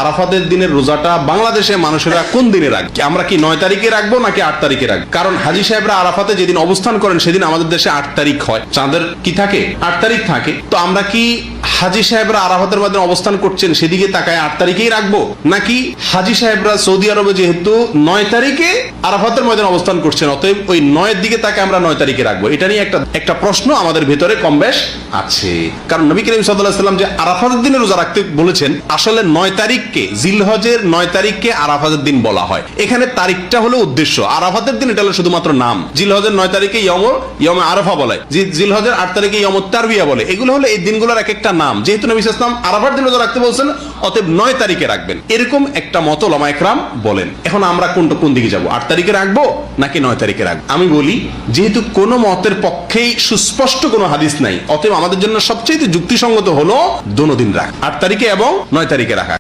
আরাফাতের দিনের রোজাটা বাংলাদেশে মানুষেরা কোন দিনে রাখবে? আমরা কি 9 তারিখে রাখবো নাকি 8 তারিখে রাখবো? কারণ হাজী সাহেবরা আরাফাতে যেদিন অবস্থান করেন সেদিন আমাদের দেশে 8 তারিখ হয়, চাঁদের কি থাকে 8 তারিখ থাকে। তো আমরা কি হাজী সাহেবরা আরাফাতের মধ্যে অবস্থান করছেন সেদিকে তাকায় 8 তারিখেই রাখবো, নাকি হাজী সাহেবরা সৌদি আরবে যেহেতু 9 তারিখে আরাফাতের ময়দানে অবস্থান করছেন অতএব ওই 9 এর দিকে তাকে আমরা 9 তারিখে রাখবো? এটা নিয়ে একটা প্রশ্ন আমাদের ভেতরে কম বেশ আছে। কারণ নবী করিম সাল্লাল্লাহু আলাইহি ওয়াসাল্লাম যে আরাফাতের দিনে রোজা রাখতে বলেছেন, আসলে 9 তারিখকে জিলহজের 9 তারিখকে আরাফাতের দিন বলা হয়। এখানে তারিখটা হলো উদ্দেশ্য, আরাফাতের দিন এটা হলো শুধুমাত্র নাম। জিলহজের 9 তারিখে ইয়মে আরাফা বলে, জিলহজের 8 তারিখে ইয়মুত তারবিয়া বলে। এগুলো হলো এই দিনগুলোর এক একটা নাম। যেহেতু নবী সাল্লাল্লাহু আলাইহি ওয়াসাল্লাম আরাফার দিন রোজা রাখতে বলছেন অতএব 9 তারিখে রাখবেন, এরকম একটা মত উলামা ইকরাম বলেন। এখন আমরা কোন দিকে যাব? 8 তারিখে রাখবো নাকি 9 তারিখে রাখবো? আমি বলি, যেহেতু কোন মতের পক্ষেই সুস্পষ্ট কোনো হাদিস নাই, অতএব আমাদের জন্য সবচেয়ে যুক্তিসঙ্গত হলো দোনো দিন রাখা, 8 তারিখে এবং 9 তারিখে রাখা।